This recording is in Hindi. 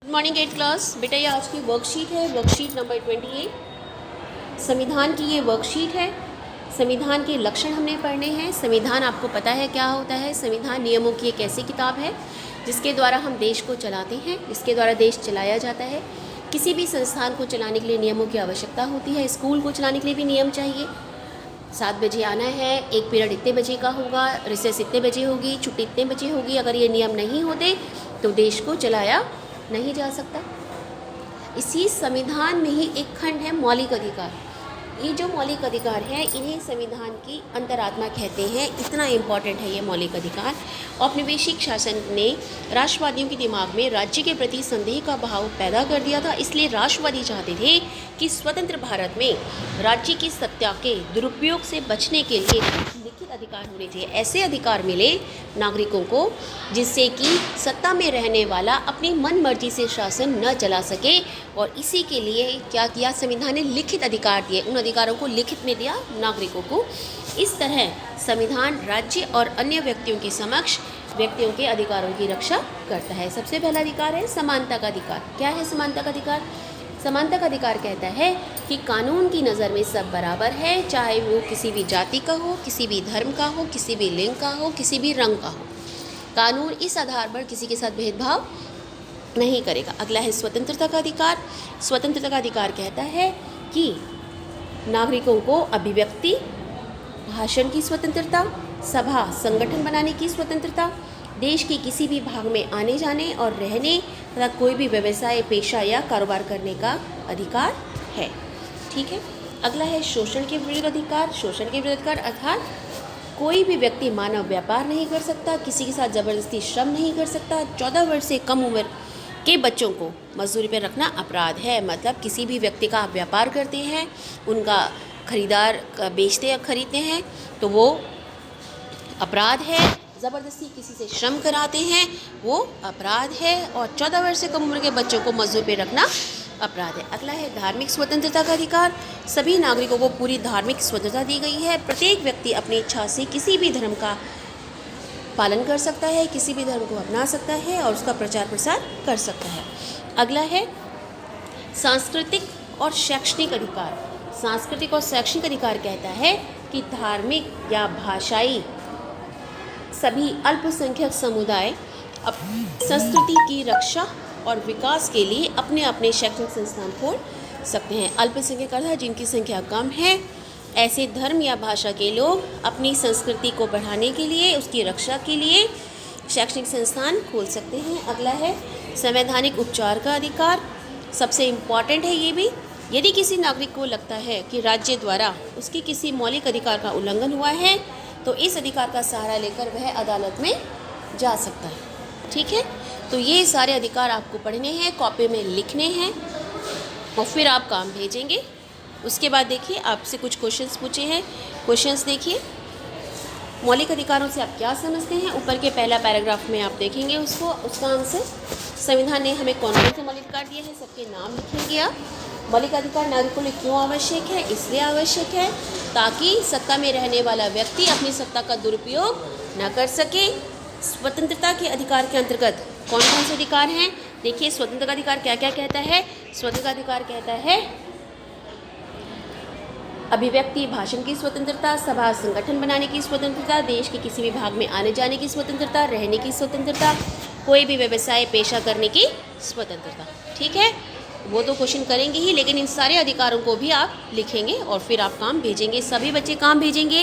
Good morning 8th class. बेटा ये आज की वर्कशीट है, वर्कशीट नंबर 28। संविधान की ये वर्कशीट है। संविधान के लक्षण हमने पढ़ने हैं। संविधान आपको पता है क्या होता है। संविधान नियमों की एक ऐसी किताब है जिसके द्वारा हम देश को चलाते हैं, जिसके द्वारा देश चलाया जाता है। किसी भी संस्थान को चलाने के लिए नियमों की आवश्यकता होती है। स्कूल को चलाने के लिए भी नियम चाहिए। 7 बजे आना है, एक पीरियड इतने बजे का होगा, रिसेस इतने बजे होगी, छुट्टी इतने बजे होगी। अगर ये नियम नहीं होते तो देश को चलाया नहीं जा सकता। इसी संविधान में ही एक खंड है मौलिक अधिकार। ये जो मौलिक अधिकार है इन्हें संविधान की अंतरात्मा कहते हैं। इतना इम्पॉर्टेंट है ये मौलिक अधिकार। औपनिवेशिक शासन ने राष्ट्रवादियों के दिमाग में राज्य के प्रति संदेह का भाव पैदा कर दिया था। इसलिए राष्ट्रवादी चाहते थे कि स्वतंत्र भारत में राज्य की सत्ता के दुरुपयोग से बचने के लिए लिखित अधिकार होने चाहिए। ऐसे अधिकार मिले नागरिकों को जिससे कि सत्ता में रहने वाला अपनी मन मर्जी से शासन न चला सके। और इसी के लिए क्या किया संविधान ने? लिखित अधिकार दिए। उन अधिकारों को लिखित में दिया नागरिकों को। इस तरह संविधान राज्य और अन्य व्यक्तियों के समक्ष व्यक्तियों के अधिकारों की रक्षा करता है। सबसे पहला अधिकार है समानता का अधिकार। क्या है समानता का अधिकार? समानता का अधिकार कहता है कि कानून की नज़र में सब बराबर है, चाहे वो किसी भी जाति का हो, किसी भी धर्म का हो, किसी भी लिंग का हो, किसी भी रंग का हो। कानून इस आधार पर किसी के साथ भेदभाव नहीं करेगा। अगला है स्वतंत्रता का अधिकार। स्वतंत्रता का अधिकार कहता है कि नागरिकों को अभिव्यक्ति, भाषण की स्वतंत्रता, सभा संगठन बनाने की स्वतंत्रता, देश के किसी भी भाग में आने जाने और रहने तथा कोई भी व्यवसाय, पेशा या कारोबार करने का अधिकार है। ठीक है। अगला है शोषण के विरुद्ध अधिकार। शोषण के विरुद्ध अधिकार अर्थात कोई भी व्यक्ति मानव व्यापार नहीं कर सकता, किसी के साथ जबरदस्ती श्रम नहीं कर सकता। 14 वर्ष से कम उम्र के बच्चों को मजदूरी पर रखना अपराध है। मतलब किसी भी व्यक्ति का आप व्यापार करते हैं, उनका खरीदार बेचते या खरीदते हैं तो वो अपराध है। ज़बरदस्ती किसी से श्रम कराते हैं वो अपराध है। और 14 वर्ष से कम उम्र के बच्चों को मजदूर पे रखना अपराध है। अगला है धार्मिक स्वतंत्रता का अधिकार। सभी नागरिकों को पूरी धार्मिक स्वतंत्रता दी गई है। प्रत्येक व्यक्ति अपनी इच्छा से किसी भी धर्म का पालन कर सकता है, किसी भी धर्म को अपना सकता है और उसका प्रचार प्रसार कर सकता है। अगला है सांस्कृतिक और शैक्षणिक अधिकार। सांस्कृतिक और शैक्षणिक अधिकार कहता है कि धार्मिक या भाषाई सभी अल्पसंख्यक समुदाय संस्कृति की रक्षा और विकास के लिए अपने अपने शैक्षणिक संस्थान खोल सकते हैं। अल्पसंख्यक अर्थात जिनकी संख्या कम है, ऐसे धर्म या भाषा के लोग अपनी संस्कृति को बढ़ाने के लिए, उसकी रक्षा के लिए शैक्षणिक संस्थान खोल सकते हैं। अगला है संवैधानिक उपचार का अधिकार। सबसे इम्पॉर्टेंट है ये भी। यदि किसी नागरिक को लगता है कि राज्य द्वारा उसकी किसी मौलिक अधिकार का उल्लंघन हुआ है तो इस अधिकार का सहारा लेकर वह अदालत में जा सकता है। ठीक है। तो ये सारे अधिकार आपको पढ़ने हैं, कॉपी में लिखने हैं और फिर आप काम भेजेंगे। उसके बाद देखिए आपसे कुछ क्वेश्चंस पूछे हैं। क्वेश्चंस देखिए, मौलिक अधिकारों से आप क्या समझते हैं? ऊपर के पहला पैराग्राफ में आप देखेंगे उसका आंसर। संविधान ने हमें कौन कौन से मौलिक अधिकार दिए हैं, सबके नाम लिखेंगे आप। मौलिक अधिकार नागरिकों के लिए क्यों आवश्यक है? इसलिए आवश्यक है ताकि सत्ता में रहने वाला व्यक्ति अपनी सत्ता का दुरुपयोग न कर सके। स्वतंत्रता के अधिकार के अंतर्गत कौन कौन से अधिकार हैं? देखिए स्वतंत्रता का अधिकार क्या क्या कहता है। स्वतंत्रता का अधिकार कहता है अभिव्यक्ति, भाषण की स्वतंत्रता, सभा संगठन बनाने की स्वतंत्रता, देश के किसी भी भाग में आने जाने की स्वतंत्रता, रहने की स्वतंत्रता, कोई भी व्यवसाय पेशा करने की स्वतंत्रता। ठीक है। वो तो क्वेश्चन करेंगे ही, लेकिन इन सारे अधिकारों को भी आप लिखेंगे और फिर आप काम भेजेंगे। सभी बच्चे काम भेजेंगे।